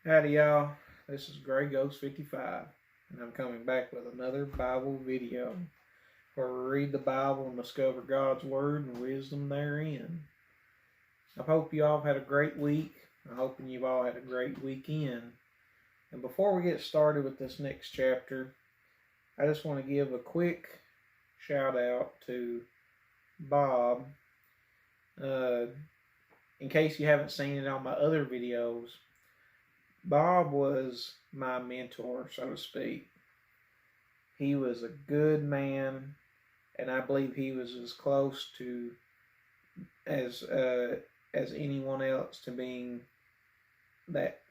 Howdy y'all, this is Grey Ghost 55 and I'm coming back with another Bible video where we read the Bible and discover God's Word and wisdom therein. I hope you all have had a great week. I'm hoping you've all had a great weekend. And before we get started with this next chapter, I just want to give a quick shout out to Bob. In case you haven't seen it on my other videos, Bob was my mentor, so to speak. He was a good man, and I believe he was as close to as anyone else to being that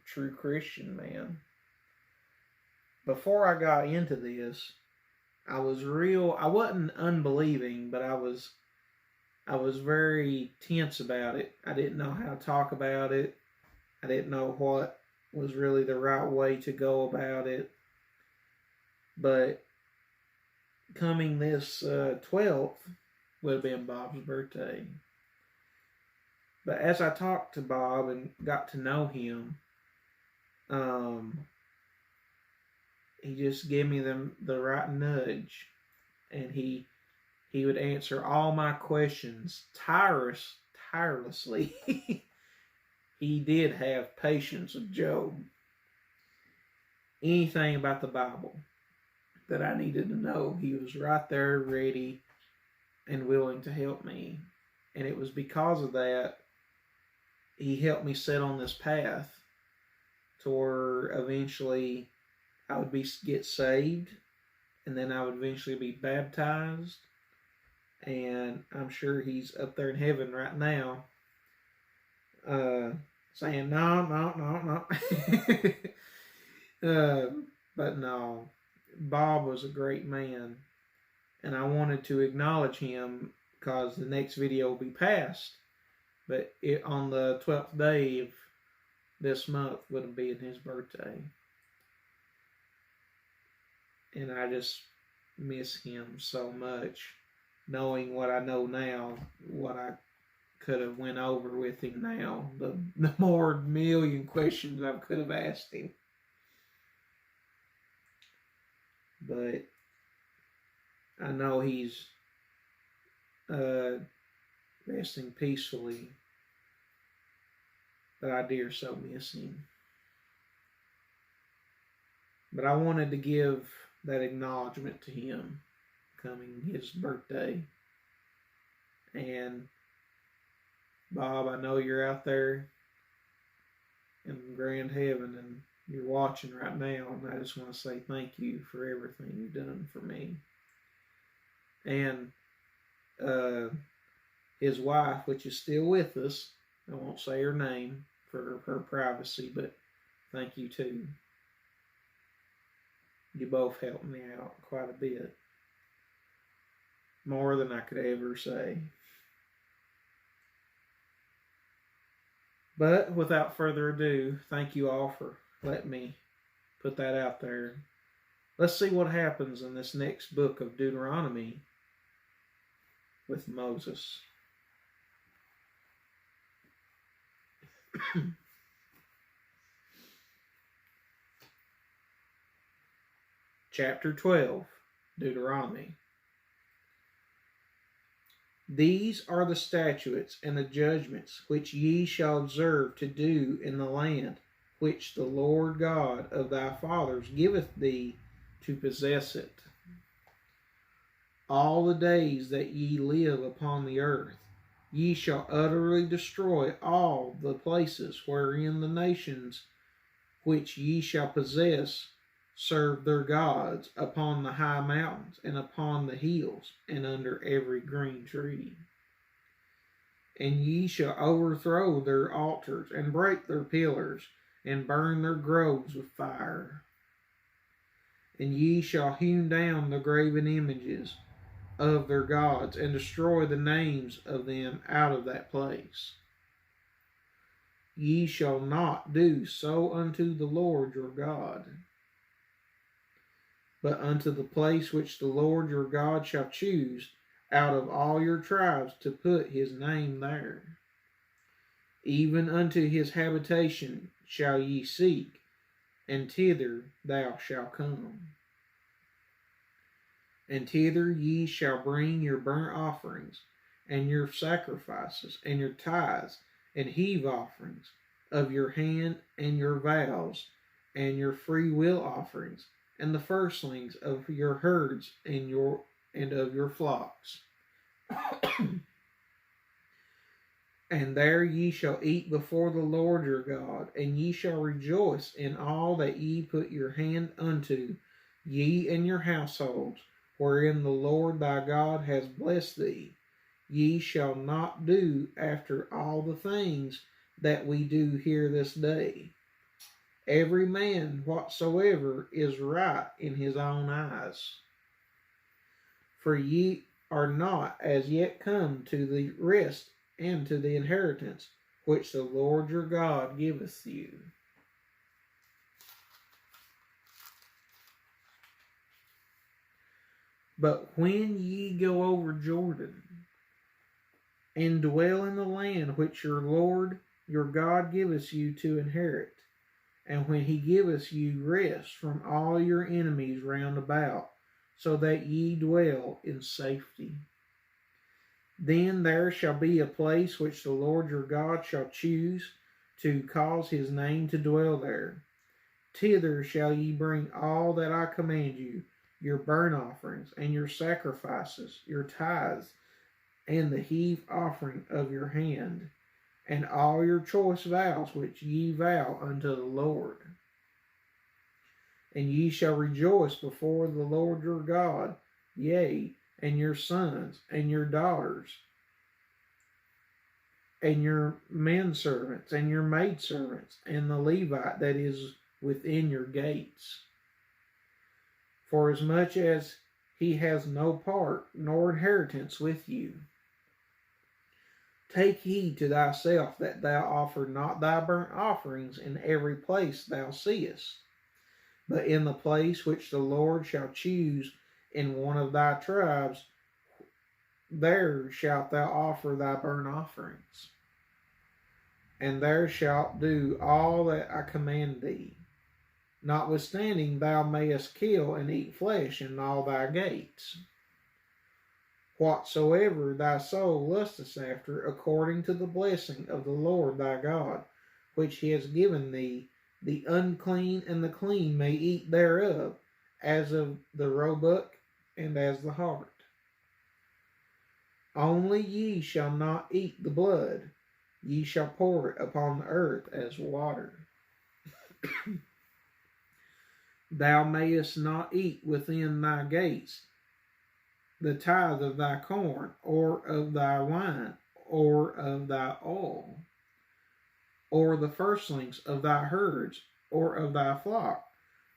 true Christian man. Before I got into this, I wasn't unbelieving, but I was very tense about it. I didn't know how to talk about it. I didn't know what was really the right way to go about it. But coming this 12th would have been Bob's birthday. But as I talked to Bob and got to know him, he just gave me the right nudge. And he would answer all my questions tirelessly. He did have patience of Job. Anything about the Bible that I needed to know, he was right there ready and willing to help me. And it was because of that he helped me set on this path to where eventually I would get saved, and then I would eventually be baptized. And I'm sure he's up there in heaven right now, saying, no. But no, Bob was a great man, and I wanted to acknowledge him because the next video will be past. But on the 12th day of this month would have been his birthday. And I just miss him so much, knowing what I know now, what I could have went over with him now, the more million questions I could have asked him. But I know he's resting peacefully, but I dare so miss him. But I wanted to give that acknowledgement to him coming his birthday. And Bob, I know you're out there in grand heaven and you're watching right now, and I just want to say thank you for everything you've done for me. And his wife, which is still with us, I won't say her name for her privacy, but thank you too. You both helped me out quite a bit. More than I could ever say. But without further ado, thank you all for letting me put that out there. Let's see what happens in this next book of Deuteronomy with Moses. Chapter 12, Deuteronomy. These are the statutes and the judgments which ye shall observe to do in the land which the Lord God of thy fathers giveth thee to possess it. All the days that ye live upon the earth, ye shall utterly destroy all the places wherein the nations which ye shall possess serve their gods, upon the high mountains, and upon the hills, and under every green tree. And ye shall overthrow their altars, and break their pillars, and burn their groves with fire. And ye shall hew down the graven images of their gods, and destroy the names of them out of that place. Ye shall not do so unto the Lord your God, but unto the place which the Lord your God shall choose out of all your tribes to put his name there. Even unto his habitation shall ye seek, and thither thou shalt come. And thither ye shall bring your burnt offerings, and your sacrifices, and your tithes, and heave offerings of your hand, and your vows, and your free will offerings, and the firstlings of your herds and of your flocks. And there ye shall eat before the Lord your God, and ye shall rejoice in all that ye put your hand unto, ye and your households, wherein the Lord thy God has blessed thee. Ye shall not do after all the things that we do here this day. Every man whatsoever is right in his own eyes. For ye are not as yet come to the rest and to the inheritance which the Lord your God giveth you. But when ye go over Jordan, and dwell in the land which your Lord your God giveth you to inherit, and when he giveth you rest from all your enemies round about, so that ye dwell in safety. Then there shall be a place which the Lord your God shall choose to cause his name to dwell there. Thither shall ye bring all that I command you, your burnt offerings, and your sacrifices, your tithes, and the heave offering of your hand, and all your choice vows which ye vow unto the Lord. And ye shall rejoice before the Lord your God, yea, and your sons, and your daughters, and your menservants, and your maidservants, and the Levite that is within your gates. For as much as he has no part nor inheritance with you. Take heed to thyself that thou offer not thy burnt offerings in every place thou seest, but in the place which the Lord shall choose in one of thy tribes, there shalt thou offer thy burnt offerings. And there shalt do all that I command thee. Notwithstanding, thou mayest kill and eat flesh in all thy gates. Whatsoever thy soul lusteth after, according to the blessing of the Lord thy God, which he has given thee, the unclean and the clean may eat thereof, as of the roebuck and as the hart. Only ye shall not eat the blood, ye shall pour it upon the earth as water. Thou mayest not eat within thy gates the tithe of thy corn, or of thy wine, or of thy oil, or the firstlings of thy herds, or of thy flock,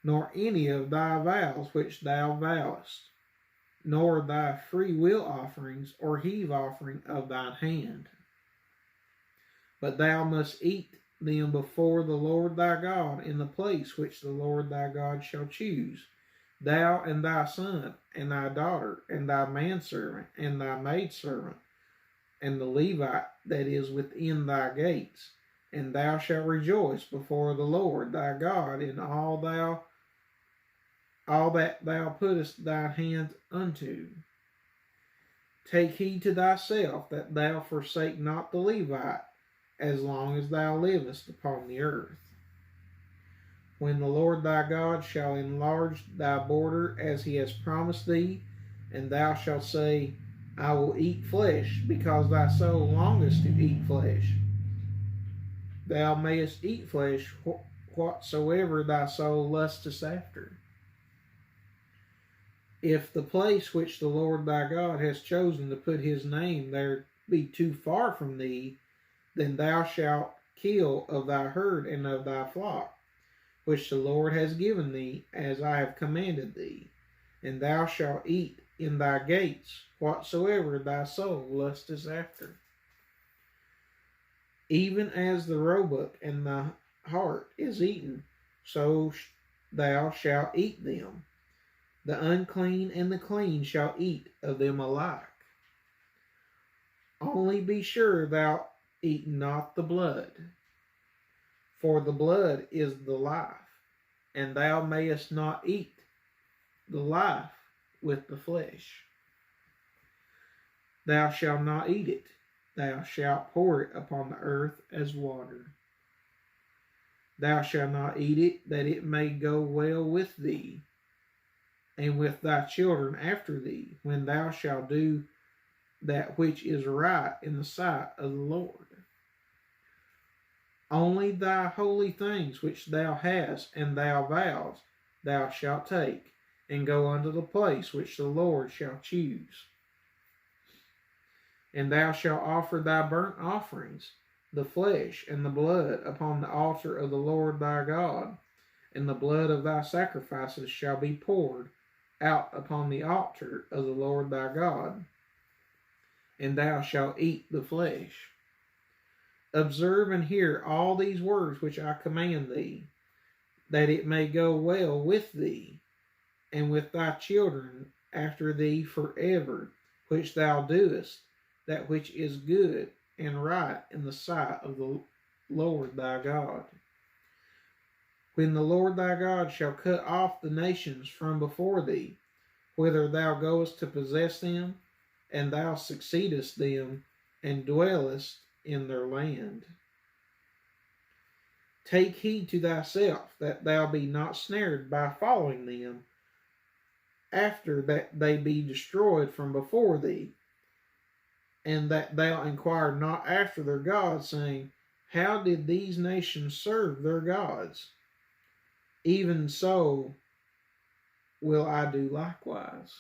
nor any of thy vows which thou vowest, nor thy free will offerings, or heave offering of thine hand. But thou must eat them before the Lord thy God in the place which the Lord thy God shall choose, thou and thy son, and thy daughter, and thy manservant, and thy maidservant, and the Levite that is within thy gates. And thou shalt rejoice before the Lord thy God in all that thou puttest thy hands unto. Take heed to thyself that thou forsake not the Levite, as long as thou livest upon the earth. When the Lord thy God shall enlarge thy border as he has promised thee, and thou shalt say, I will eat flesh, because thy soul longest to eat flesh. Thou mayest eat flesh whatsoever thy soul lusteth after. If the place which the Lord thy God has chosen to put his name there be too far from thee, then thou shalt kill of thy herd and of thy flock, which the Lord has given thee, as I have commanded thee, and thou shalt eat in thy gates whatsoever thy soul lusteth after. Even as the roebuck and the hart is eaten, so thou shalt eat them. The unclean and the clean shall eat of them alike. Only be sure thou eat not the blood. For the blood is the life, and thou mayest not eat the life with the flesh. Thou shalt not eat it. Thou shalt pour it upon the earth as water. Thou shalt not eat it, that it may go well with thee, and with thy children after thee, when thou shalt do that which is right in the sight of the Lord. Only thy holy things which thou hast and thy vows thou shalt take, and go unto the place which the Lord shall choose. And thou shalt offer thy burnt offerings, the flesh and the blood, upon the altar of the Lord thy God, and the blood of thy sacrifices shall be poured out upon the altar of the Lord thy God, and thou shalt eat the flesh. Observe and hear all these words which I command thee, that it may go well with thee, and with thy children after thee forever, which thou doest, that which is good and right in the sight of the Lord thy God. When the Lord thy God shall cut off the nations from before thee, whither thou goest to possess them, and thou succeedest them, and dwellest in their land. Take heed to thyself, that thou be not snared by following them, after that they be destroyed from before thee, and that thou inquire not after their gods, saying, How did these nations serve their gods? Even so will I do likewise.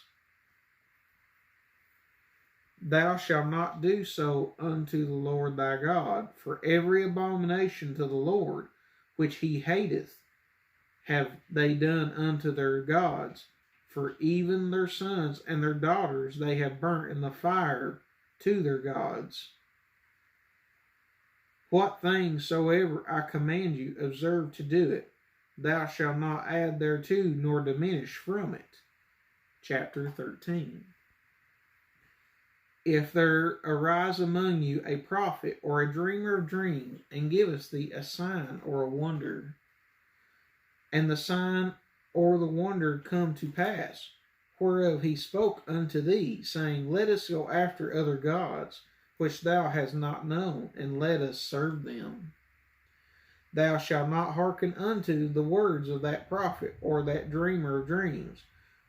Thou shalt not do so unto the Lord thy God, for every abomination to the Lord which he hateth have they done unto their gods, for even their sons and their daughters they have burnt in the fire to their gods. What things soever I command you, observe to do it. Thou shalt not add thereto, nor diminish from it. Chapter 13. If there arise among you a prophet or a dreamer of dreams, and giveth thee a sign or a wonder, and the sign or the wonder come to pass, whereof he spoke unto thee, saying, Let us go after other gods, which thou hast not known, and let us serve them. Thou shalt not hearken unto the words of that prophet or that dreamer of dreams,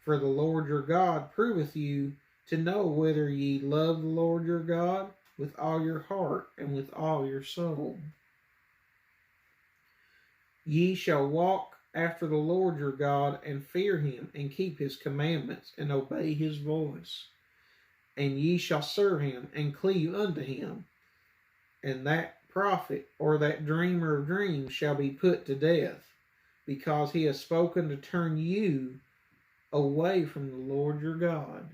for the Lord your God proveth you to know whether ye love the Lord your God with all your heart and with all your soul. Ye shall walk after the Lord your God, and fear him, and keep his commandments, and obey his voice. And ye shall serve him, and cleave unto him. And that prophet or that dreamer of dreams shall be put to death, because he has spoken to turn you away from the Lord your God,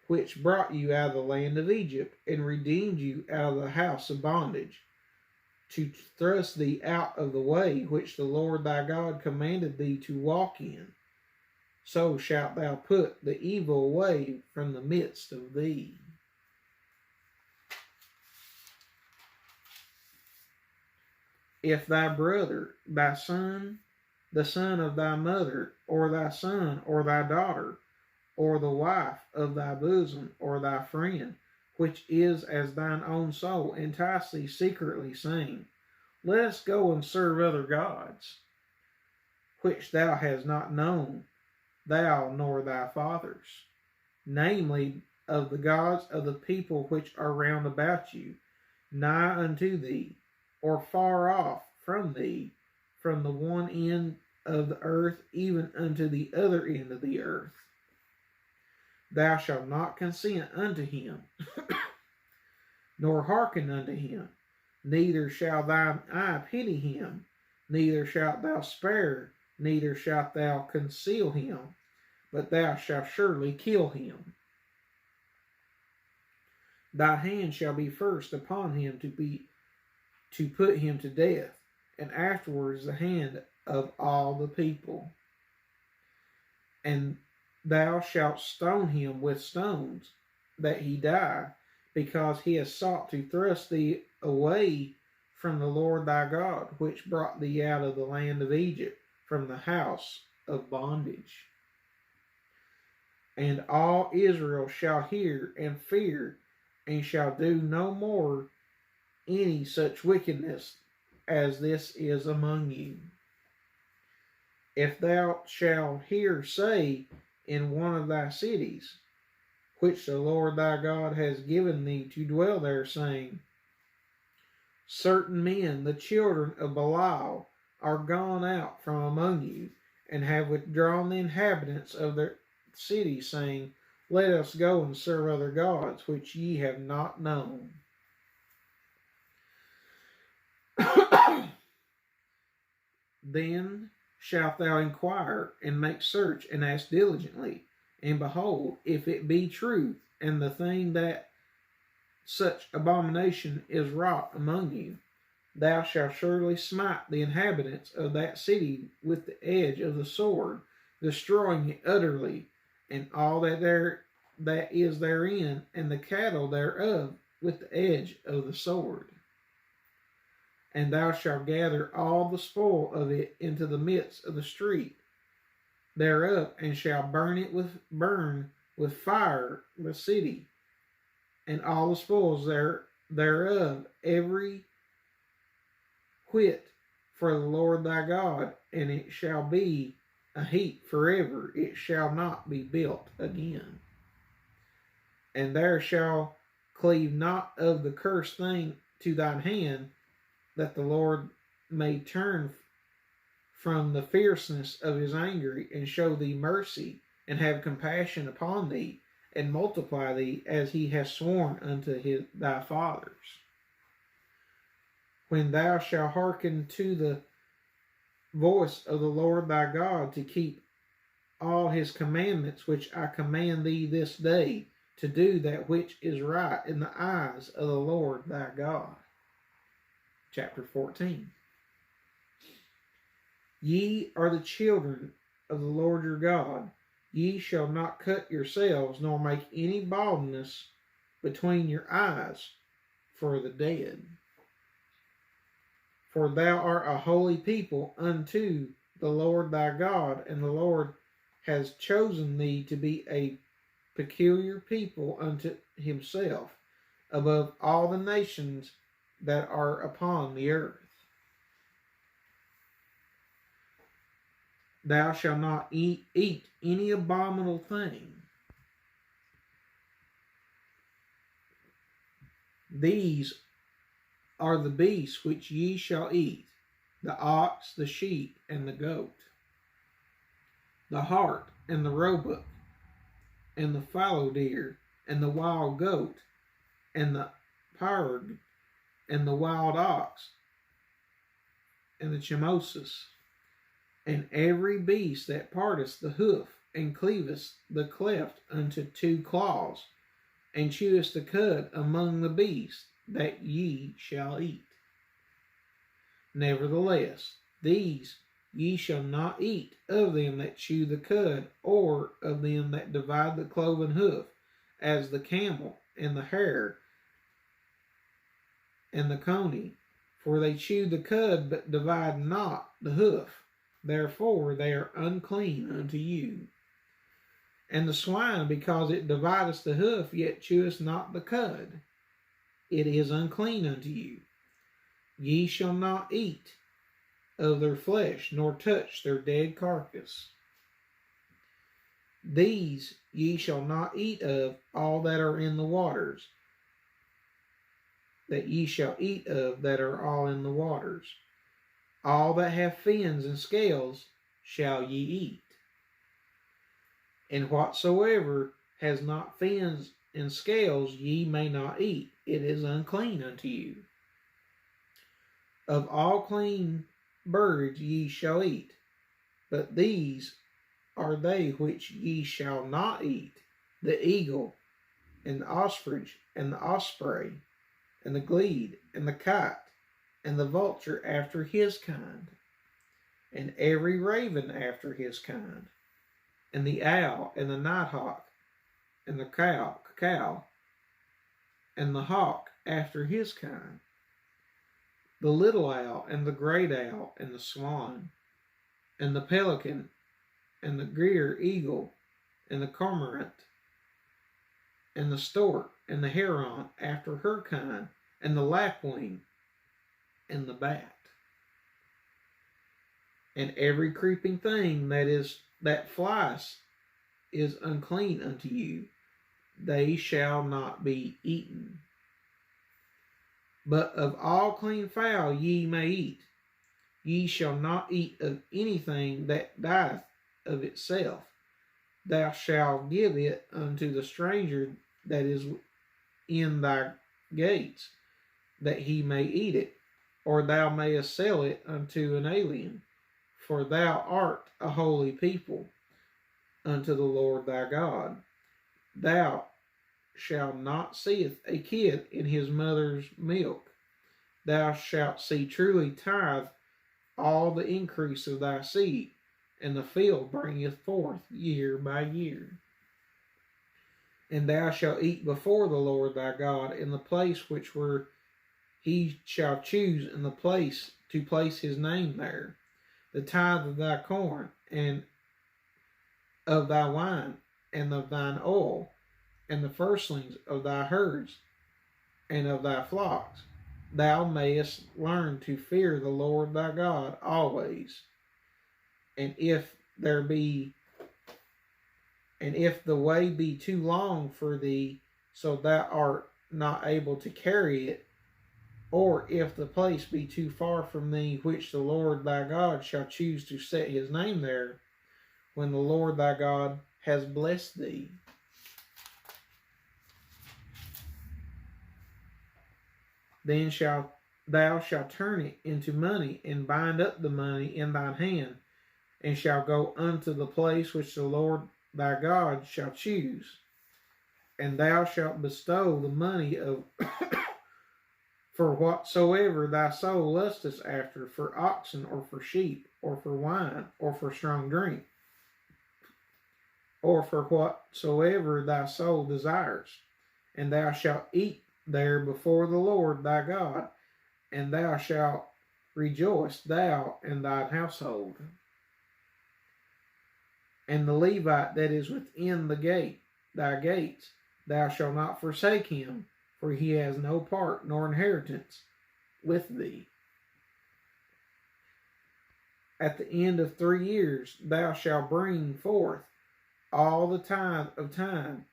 which brought you out of the land of Egypt, and redeemed you out of the house of bondage, to thrust thee out of the way which the Lord thy God commanded thee to walk in. So shalt thou put the evil away from the midst of thee. If thy brother, thy son, the son of thy mother, or thy son, or thy daughter, or the wife of thy bosom, or thy friend, which is as thine own soul, entice thee secretly, saying, Let us go and serve other gods, which thou hast not known, thou nor thy fathers, namely, of the gods of the people which are round about you, nigh unto thee, or far off from thee, from the one end of the earth even unto the other end of the earth. Thou shalt not consent unto him, nor hearken unto him, neither shall thine eye pity him, neither shalt thou spare, neither shalt thou conceal him, but thou shalt surely kill him. Thy hand shall be first upon him to put him to death, and afterwards the hand of all the people. And thou shalt stone him with stones, that he die, because he has sought to thrust thee away from the Lord thy God, which brought thee out of the land of Egypt, from the house of bondage. And all Israel shall hear and fear, and shall do no more any such wickedness as this is among you. If thou shalt hear say in one of thy cities, which the Lord thy God has given thee to dwell there, saying, certain men, the children of Belial, are gone out from among you, and have withdrawn the inhabitants of their city, saying, let us go and serve other gods, which ye have not known. Then shalt thou inquire, and make search, and ask diligently, and behold, if it be truth, and the thing that such abomination is wrought among you, thou shalt surely smite the inhabitants of that city with the edge of the sword, destroying it utterly, and all that is therein, and the cattle thereof, with the edge of the sword. And thou shalt gather all the spoil of it into the midst of the street thereof, and shalt burn with fire the city, and all the spoils thereof, every whit for the Lord thy God, and it shall be a heap forever, it shall not be built again. And there shall cleave not of the cursed thing to thine hand, that the Lord may turn from the fierceness of his anger, and show thee mercy, and have compassion upon thee, and multiply thee as he has sworn unto thy fathers. When thou shalt hearken to the voice of the Lord thy God, to keep all his commandments which I command thee this day, to do that which is right in the eyes of the Lord thy God. Chapter 14. Ye are the children of the Lord your God. Ye shall not cut yourselves, nor make any baldness between your eyes for the dead. For thou art a holy people unto the Lord thy God, and the Lord has chosen thee to be a peculiar people unto himself, above all the nations that are upon the earth. Thou shalt not eat any abominable thing. These are the beasts which ye shall eat, the ox, the sheep, and the goat, the hart, and the roebuck, and the fallow deer, and the wild goat, and the parrot, and the wild ox, and the chimosis, and every beast that parteth the hoof, and cleaveth the cleft unto two claws, and cheweth the cud among the beasts that ye shall eat. Nevertheless, these ye shall not eat of them that chew the cud, or of them that divide the cloven hoof, as the camel, and the hare, and the coney, for they chew the cud, but divide not the hoof. Therefore they are unclean unto you. And the swine, because it divideth the hoof, yet cheweth not the cud, it is unclean unto you. Ye shall not eat of their flesh, nor touch their dead carcass. These ye shall not eat of all that are in the waters, that ye shall eat of that are all in the waters. All that have fins and scales shall ye eat. And whatsoever has not fins and scales ye may not eat, it is unclean unto you. Of all clean birds ye shall eat, but these are they which ye shall not eat: the eagle, and the ostrich, and the osprey, and the glede, and the kite, and the vulture after his kind, and every raven after his kind, and the owl, and the nighthawk, and the cow, and the hawk after his kind. the little owl, and the great owl, and the swan, and the pelican, and the gier eagle, and the cormorant, and the stork, and the heron after her kind, and the lapwing, and the bat. And every creeping thing that flies is unclean unto you; they shall not be eaten. But of all clean fowl ye may eat. Ye shall not eat of anything that dieth of itself. Thou shalt give it unto the stranger that is in thy gates, that he may eat it, or thou mayest sell it unto an alien. For thou art a holy people unto the Lord thy God. Thou shalt not seeth a kid in his mother's milk. Thou shalt see truly tithe all the increase of thy seed, and the field bringeth forth year by year. And thou shalt eat before the Lord thy God in the place which where he shall choose in the place to place his name there, the tithe of thy corn, and of thy wine, and of thine oil, and the firstlings of thy herds, and of thy flocks. Thou mayest learn to fear the Lord thy God always. And if the way be too long for thee, so thou art not able to carry it, or if the place be too far from thee, which the Lord thy God shall choose to set his name there, when the Lord thy God has blessed thee, then thou shalt turn it into money, and bind up the money in thine hand, and shall go unto the place which the Lord thy God shall choose. And thou shalt bestow the money of for whatsoever thy soul lusteth after, for oxen, or for sheep, or for wine, or for strong drink, or for whatsoever thy soul desires. And thou shalt eat there before the Lord thy God, and thou shalt rejoice, thou and thine household. And the Levite that is within thy gates, thou shalt not forsake him, for he has no part nor inheritance with thee. At the end of 3 years thou shalt bring forth all the tithe of time,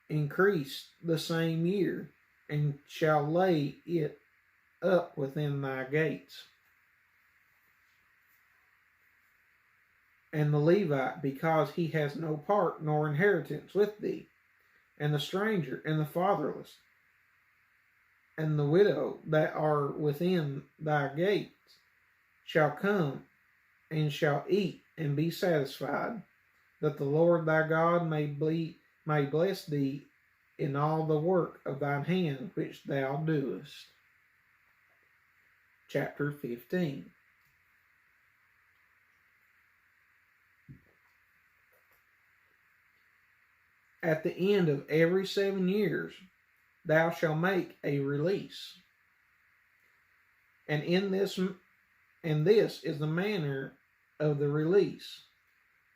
increase the same year, and shall lay it up within thy gates. And the Levite, because he has no part nor inheritance with thee, and the stranger, and the fatherless, and the widow that are within thy gates, shall come and shall eat and be satisfied, that the Lord thy God may bless thee in all the work of thine hand which thou doest. Chapter 15. At the end of every 7 years thou shalt make a release. And this is the manner of the release.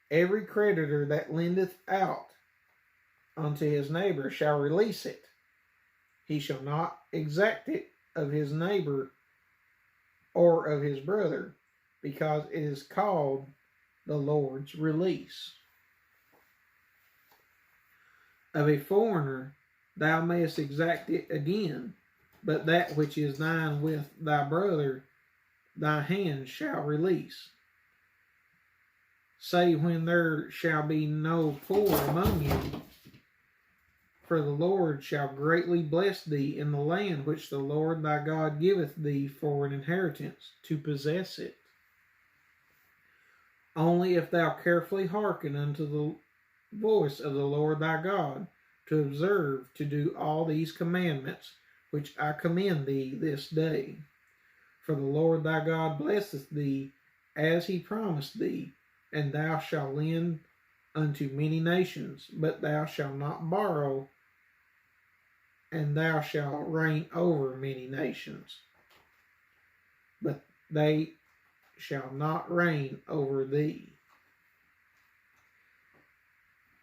Every creditor that lendeth out unto his neighbor shall release it. He shall not exact it of his neighbor or of his brother, because it is called the Lord's release. Of a foreigner thou mayest exact it again, but that which is thine with thy brother thy hand shall release. Say when there shall be no poor among you, for the Lord shall greatly bless thee in the land which the Lord thy God giveth thee for an inheritance, to possess it. Only if thou carefully hearken unto the voice of the Lord thy God, to observe to do all these commandments which I command thee this day. For the Lord thy God blesseth thee as he promised thee, and thou shalt lend unto many nations, but thou shalt not borrow, and thou shalt reign over many nations. but they shall not reign over thee.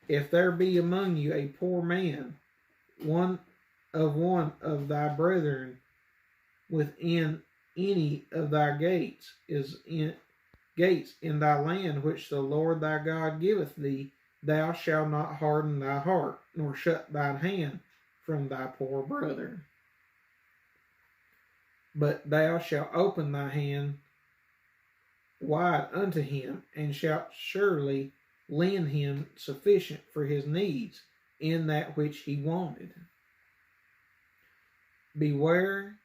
If there be among you a poor man, one of thy brethren within any of thy gates in thy land which the Lord thy God giveth thee, thou shalt not harden thy heart, nor shut thine hand from thy poor brother. But thou shalt open thy hand wide unto him, and shalt surely lend him sufficient for his needs in that which he wanted. Beware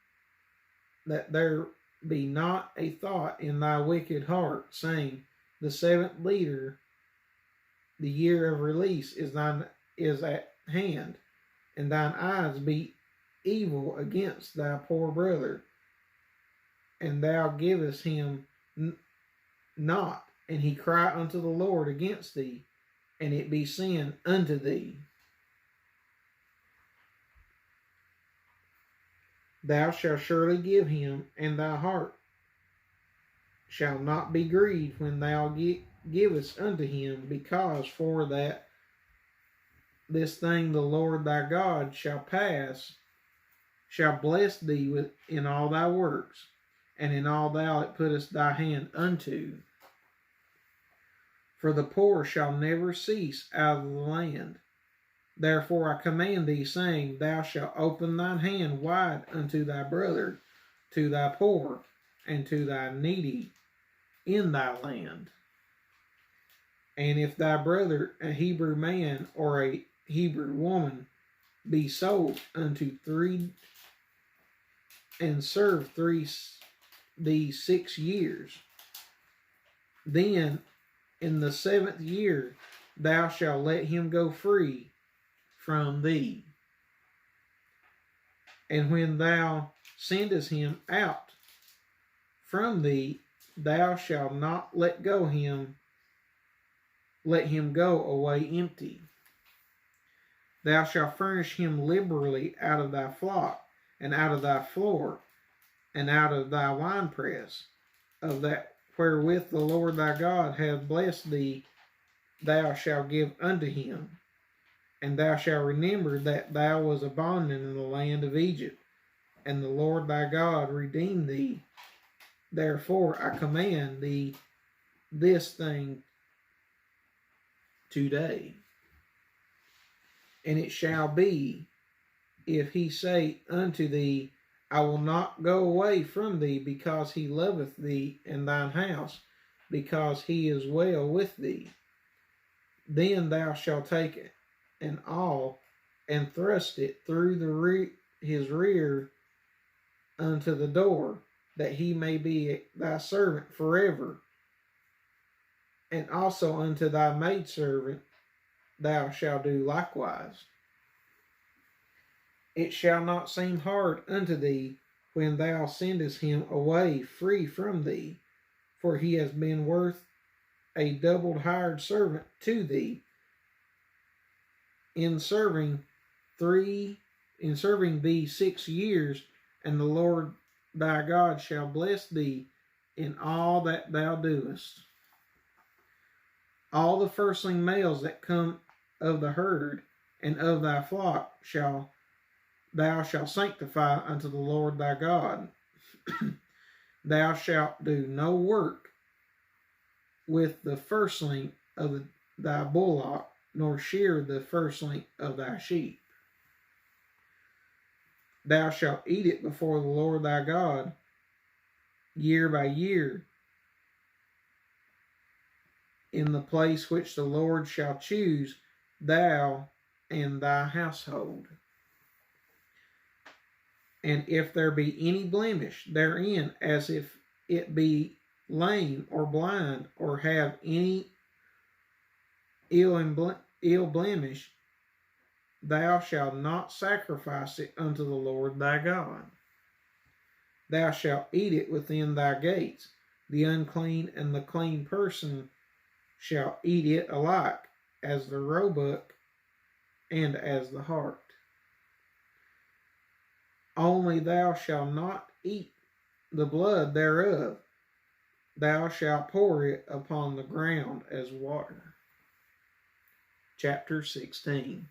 that there be not a thought in thy wicked heart, saying, the seventh leader, the year of release is at hand, and thine eyes be evil against thy poor brother, and thou givest him not, and he cry unto the Lord against thee, and it be sin unto thee. Thou shalt surely give him, and thy heart shall not be grieved when thou givest unto him, because for that this thing the Lord thy God shall bless thee in all thy works, and in all thou it puttest thy hand unto. For the poor shall never cease out of the land. Therefore I command thee, saying, thou shalt open thine hand wide unto thy brother, to thy poor, and to thy needy in thy land. And if thy brother, a Hebrew man or a Hebrew woman, be sold unto thee and serve these 6 years, then in the 7th year thou shalt let him go free from thee. And when thou sendest him out from thee, thou shalt not let him go away empty. Thou shalt furnish him liberally out of thy flock, and out of thy floor, and out of thy winepress, of that wherewith the Lord thy God hath blessed thee, thou shalt give unto him. And thou shalt remember that thou wast a bondman in the land of Egypt, and the Lord thy God redeemed thee. Therefore I command thee this thing today. And it shall be, if he say unto thee, I will not go away from thee, because he loveth thee and thine house, because he is well with thee, then thou shalt take it an awl, and thrust it through his rear unto the door, that he may be thy servant forever. And also unto thy maidservant thou shalt do likewise. It shall not seem hard unto thee when thou sendest him away free from thee, for he has been worth a double hired servant to thee, in serving thee 6 years, and the Lord thy God shall bless thee in all that thou doest. All the firstling males that come of the herd and of thy flock thou shalt sanctify unto the Lord thy God. Thou shalt do no work with the firstling of thy bullock, nor shear the firstling of thy sheep. Thou shalt eat it before the Lord thy God year by year, in the place which the Lord shall choose, thou and thy household. And if there be any blemish therein, as if it be lame or blind, or have any ill blemish, thou shalt not sacrifice it unto the Lord thy God. Thou shalt eat it within thy gates. The unclean and the clean person shall eat it alike, as the roebuck and as the hart. Only thou shalt not eat the blood thereof, thou shalt pour it upon the ground as water. Chapter 16.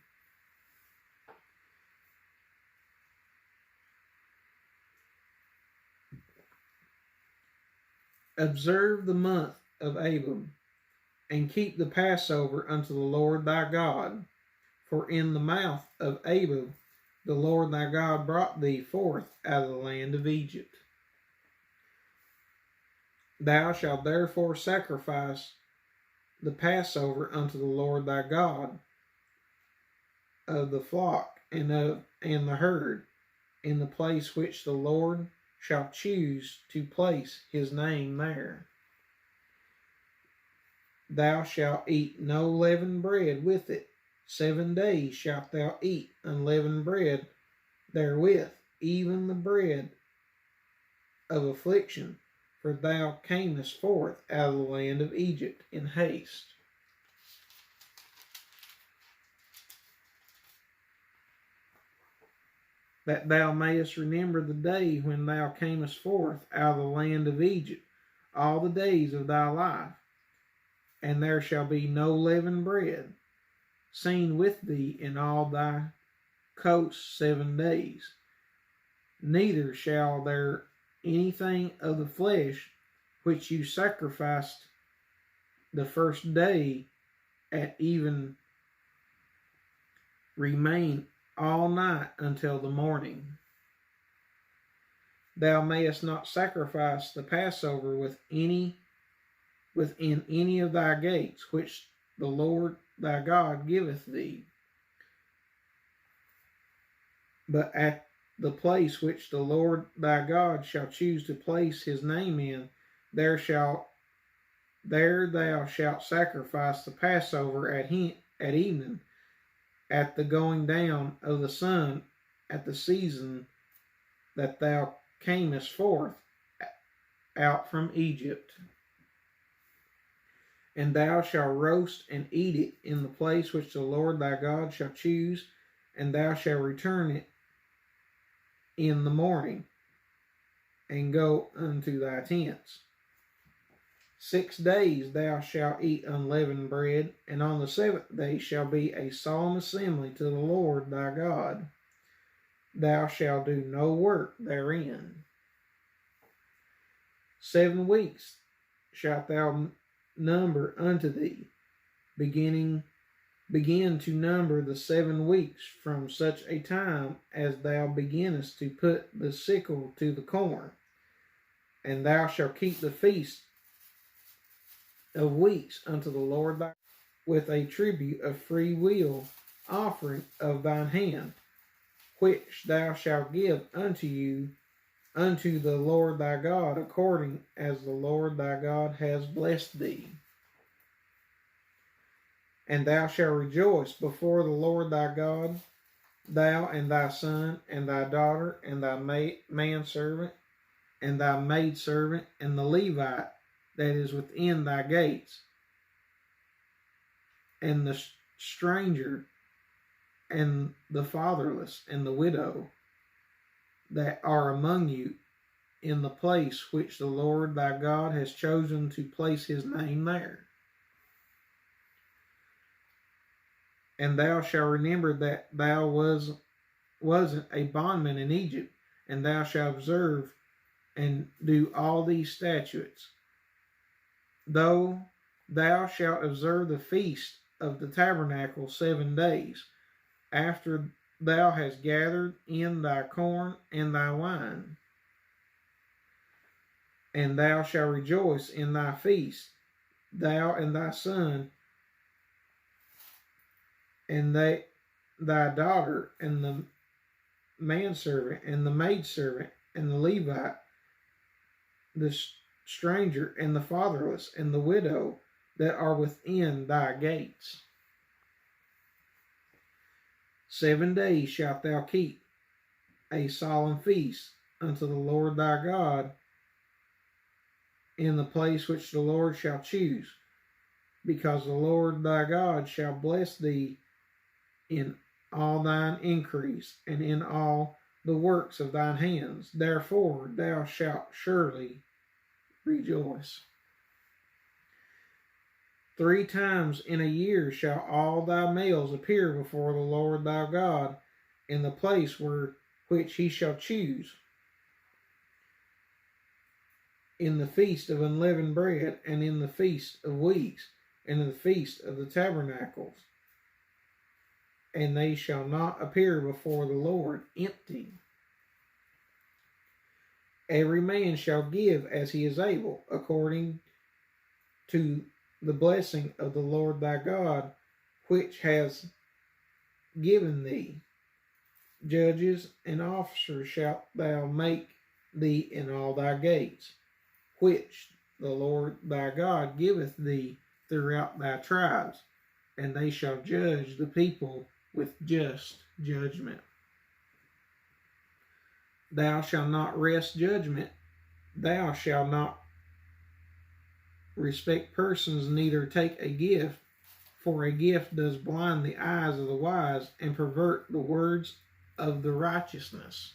Observe the month of Abib, and keep the Passover unto the Lord thy God. For in the mouth of Abib the Lord thy God brought thee forth out of the land of Egypt. Thou shalt therefore sacrifice the Passover unto the Lord thy God of the flock and the herd, in the place which the Lord shall choose to place his name there. Thou shalt eat no leavened bread with it. 7 days shalt thou eat unleavened bread therewith, even the bread of affliction, for thou camest forth out of the land of Egypt in haste. That thou mayest remember the day when thou camest forth out of the land of Egypt, all the days of thy life. And there shall be no leavened bread seen with thee in all thy coasts 7 days. Neither shall there anything of the flesh which you sacrificed the first day at even remain all night until the morning. Thou mayest not sacrifice the Passover within any of thy gates, which the Lord thy God giveth thee, but at the place which the Lord thy God shall choose to place his name in, there thou shalt sacrifice the Passover at evening, at the going down of the sun, at the season that thou camest forth out from Egypt. And thou shalt roast and eat it in the place which the Lord thy God shall choose, and thou shalt return it in the morning, and go unto thy tents. 6 days thou shalt eat unleavened bread, and on the 7th day shall be a solemn assembly to the Lord thy God. Thou shalt do no work therein. 7 weeks shalt thou number unto thee, begin to number the 7 weeks from such a time as thou beginnest to put the sickle to the corn. And thou shalt keep the feast of weeks unto the Lord thy God, with a tribute of free will offering of thine hand, which thou shalt give unto the Lord thy God, according as the Lord thy God has blessed thee. And thou shalt rejoice before the Lord thy God, thou and thy son, and thy daughter, and thy manservant, and thy maidservant, and the Levite that is within thy gates, and the stranger, and the fatherless, and the widow that are among you, in the place which the Lord thy God has chosen to place his name there. And thou shalt remember that thou wasn't a bondman in Egypt, and thou shalt observe and do all these statutes. Though thou shalt observe the feast of the tabernacle 7 days, after thou hast gathered in thy corn and thy wine. And thou shalt rejoice in thy feast, thou and thy son, and thy daughter, and the manservant, and the maidservant, and the Levite, the stranger, and the fatherless, and the widow that are within thy gates. 7 days shalt thou keep a solemn feast unto the Lord thy God in the place which the Lord shall choose, because the Lord thy God shall bless thee in all thine increase, and in all the the works of thine hands. Therefore thou shalt surely rejoice. 3 times in a year shall all thy males appear before the Lord thy God in the place which he shall choose, in the feast of unleavened bread, and in the feast of weeks, and in the feast of the tabernacles. And they shall not appear before the Lord empty. Every man shall give as he is able, according to the blessing of the Lord thy God, which has given thee. Judges and officers shalt thou make thee in all thy gates, which the Lord thy God giveth thee throughout thy tribes, and they shall judge the people with just judgment. Thou shalt not wrest judgment. Thou shalt not respect persons, neither take a gift, for a gift does blind the eyes of the wise and pervert the words of the righteousness.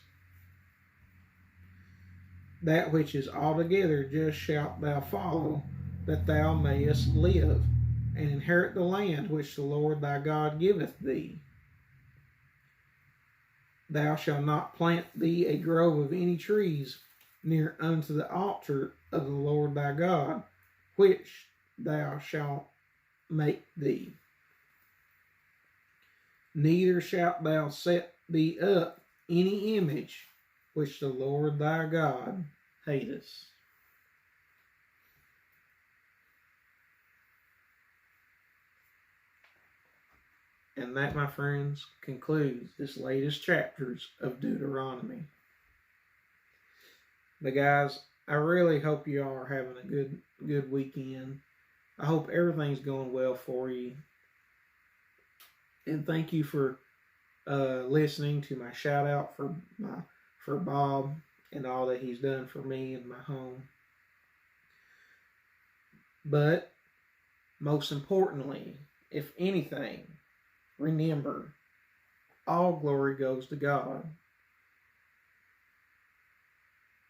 That which is altogether just shalt thou follow, that thou mayest live, and inherit the land which the Lord thy God giveth thee. Thou shalt not plant thee a grove of any trees near unto the altar of the Lord thy God, which thou shalt make thee. Neither shalt thou set thee up any image which the Lord thy God hateth. And that, my friends, concludes this latest chapters of Deuteronomy. But guys, I really hope you all are having a good weekend. I hope everything's going well for you. And thank you for listening to my shout out for Bob and all that he's done for me and my home. But most importantly, if anything, remember, all glory goes to God.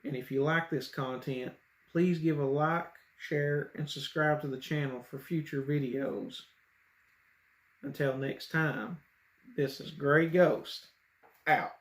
And if you like this content, please give a like, share, and subscribe to the channel for future videos. Until next time, this is Gray Ghost, out.